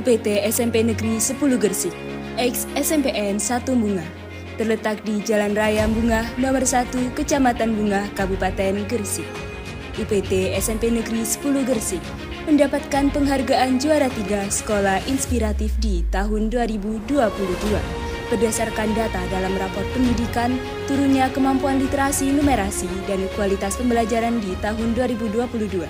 UPT SMP Negeri 10 Gersik, ex SMPN 1 Bunga, terletak di Jalan Raya Bunga nomor 1 Kecamatan Bunga, Kabupaten Gersik. UPT SMP Negeri 10 Gersik mendapatkan penghargaan juara 3 sekolah inspiratif di tahun 2022 berdasarkan data dalam rapor pendidikan turunnya kemampuan literasi, numerasi, dan kualitas pembelajaran di tahun 2022.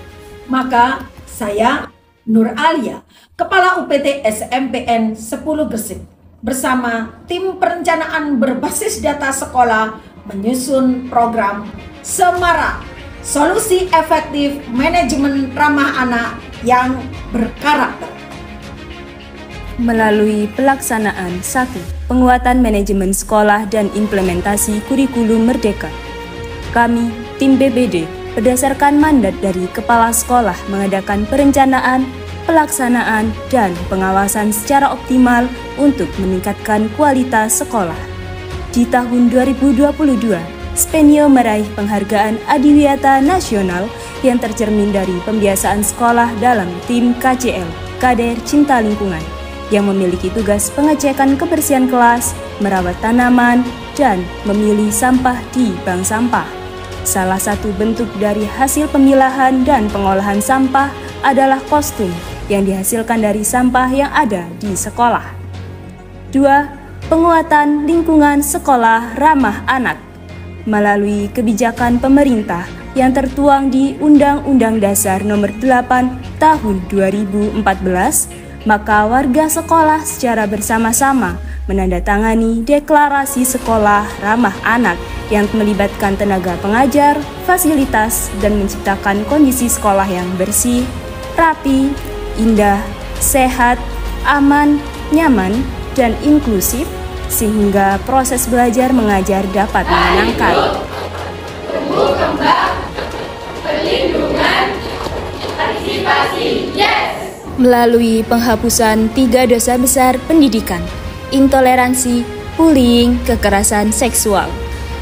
Maka saya Nur Alia, Kepala UPT SMPN 10 Gersik, bersama tim perencanaan berbasis data sekolah menyusun program Semara, solusi efektif manajemen ramah anak yang berkarakter. Melalui pelaksanaan 1. Penguatan manajemen sekolah dan implementasi kurikulum merdeka, kami, tim BBD, berdasarkan mandat dari Kepala Sekolah mengadakan perencanaan, pelaksanaan, dan pengawasan secara optimal untuk meningkatkan kualitas sekolah. Di tahun 2022, Spenio meraih penghargaan Adiwiyata Nasional yang tercermin dari pembiasaan sekolah dalam tim KCL, Kader Cinta Lingkungan, yang memiliki tugas pengecekan kebersihan kelas, merawat tanaman, dan memilih sampah di bank sampah. Salah satu bentuk dari hasil pemilahan dan pengolahan sampah adalah kostum yang dihasilkan dari sampah yang ada di sekolah. 2. Penguatan lingkungan sekolah ramah anak. Melalui kebijakan pemerintah yang tertuang di Undang-Undang Dasar Nomor 8 Tahun 2014, maka warga sekolah secara bersama-sama menandatangani deklarasi sekolah ramah anak yang melibatkan tenaga pengajar, fasilitas, dan menciptakan kondisi sekolah yang bersih, rapi, indah, sehat, aman, nyaman, dan inklusif, sehingga proses belajar mengajar dapat menyenangkan. Tumbuh kembang, perlindungan, partisipasi, yes! Melalui penghapusan 3 dosa besar pendidikan, intoleransi, bullying, kekerasan seksual,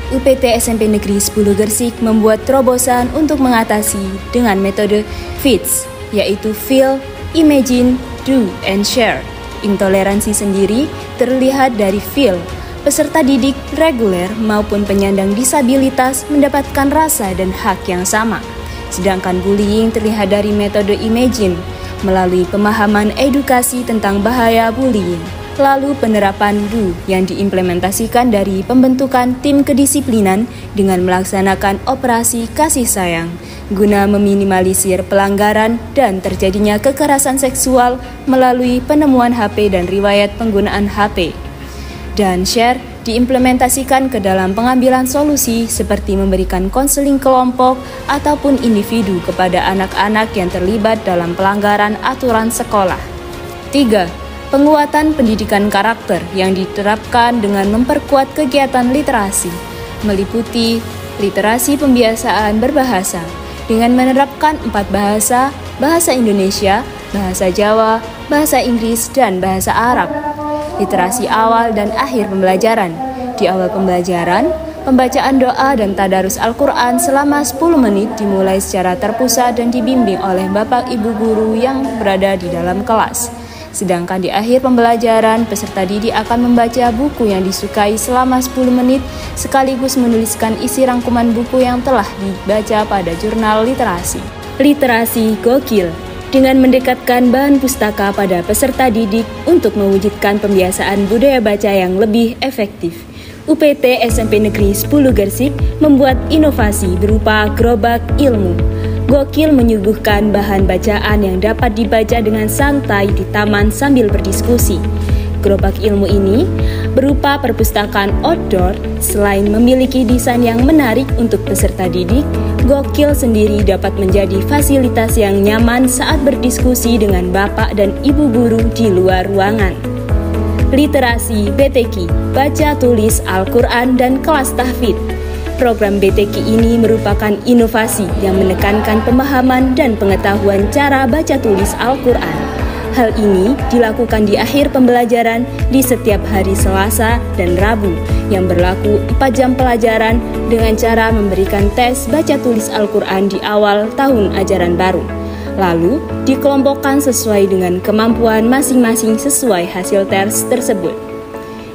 UPT SMP Negeri 10 Gersik membuat terobosan untuk mengatasi dengan metode FITS, yaitu Feel, Imagine, Do, and Share. Intoleransi sendiri terlihat dari Feel. Peserta didik reguler maupun penyandang disabilitas mendapatkan rasa dan hak yang sama. Sedangkan bullying terlihat dari metode Imagine, melalui pemahaman edukasi tentang bahaya bullying. Lalu penerapan Do yang diimplementasikan dari pembentukan tim kedisiplinan dengan melaksanakan operasi kasih sayang guna meminimalisir pelanggaran dan terjadinya kekerasan seksual melalui penemuan HP dan riwayat penggunaan HP. Dan Share diimplementasikan ke dalam pengambilan solusi seperti memberikan konseling kelompok ataupun individu kepada anak-anak yang terlibat dalam pelanggaran aturan sekolah. 3. Penguatan pendidikan karakter yang diterapkan dengan memperkuat kegiatan literasi, meliputi literasi pembiasaan berbahasa, dengan menerapkan 4 bahasa, bahasa Indonesia, bahasa Jawa, bahasa Inggris, dan bahasa Arab. Literasi awal dan akhir pembelajaran. Di awal pembelajaran, pembacaan doa dan tadarus Al-Quran selama 10 menit dimulai secara terpusat dan dibimbing oleh Bapak Ibu guru yang berada di dalam kelas. Sedangkan di akhir pembelajaran, peserta didik akan membaca buku yang disukai selama 10 menit sekaligus menuliskan isi rangkuman buku yang telah dibaca pada jurnal literasi. Literasi gokil dengan mendekatkan bahan pustaka pada peserta didik untuk mewujudkan pembiasaan budaya baca yang lebih efektif. UPT SMP Negeri 10 Gersik membuat inovasi berupa gerobak ilmu. Gokil menyuguhkan bahan bacaan yang dapat dibaca dengan santai di taman sambil berdiskusi. Gerobak ilmu ini berupa perpustakaan outdoor. Selain memiliki desain yang menarik untuk peserta didik, Gokil sendiri dapat menjadi fasilitas yang nyaman saat berdiskusi dengan bapak dan ibu guru di luar ruangan. Literasi BTQ, baca tulis Al-Quran dan kelas tahfidz. Program BTQ ini merupakan inovasi yang menekankan pemahaman dan pengetahuan cara baca tulis Al-Quran. Hal ini dilakukan di akhir pembelajaran di setiap hari Selasa dan Rabu yang berlaku 4 jam pelajaran dengan cara memberikan tes baca tulis Al-Quran di awal tahun ajaran baru. lalu dikelompokkan sesuai dengan kemampuan masing-masing sesuai hasil tes tersebut.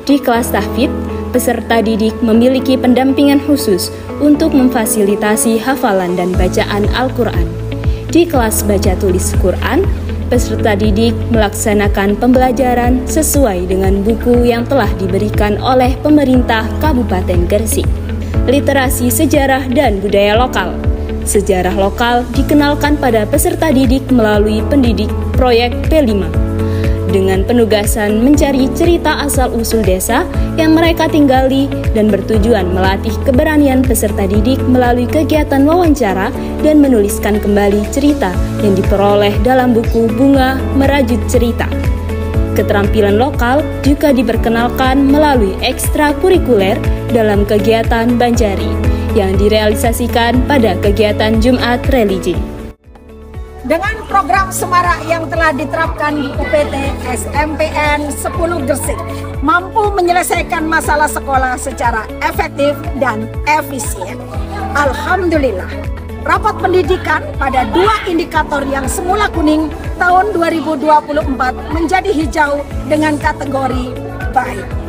Di kelas tahfidz, peserta didik memiliki pendampingan khusus untuk memfasilitasi hafalan dan bacaan Al-Quran. Di kelas baca tulis Quran, peserta didik melaksanakan pembelajaran sesuai dengan buku yang telah diberikan oleh pemerintah Kabupaten Gresik. Literasi sejarah dan budaya lokal. Sejarah lokal dikenalkan pada peserta didik melalui pendidik proyek P5 dengan penugasan mencari cerita asal-usul desa yang mereka tinggali dan bertujuan melatih keberanian peserta didik melalui kegiatan wawancara dan menuliskan kembali cerita yang diperoleh dalam buku Bunga Merajut Cerita. Keterampilan lokal juga diperkenalkan melalui ekstrakurikuler dalam kegiatan Banjari yang direalisasikan pada kegiatan Jumat Religi. Dengan program Semarak yang telah diterapkan di UPT SMPN 10 Gresik, mampu menyelesaikan masalah sekolah secara efektif dan efisien. Alhamdulillah, rapat pendidikan pada 2 indikator yang semula kuning tahun 2024 menjadi hijau dengan kategori baik.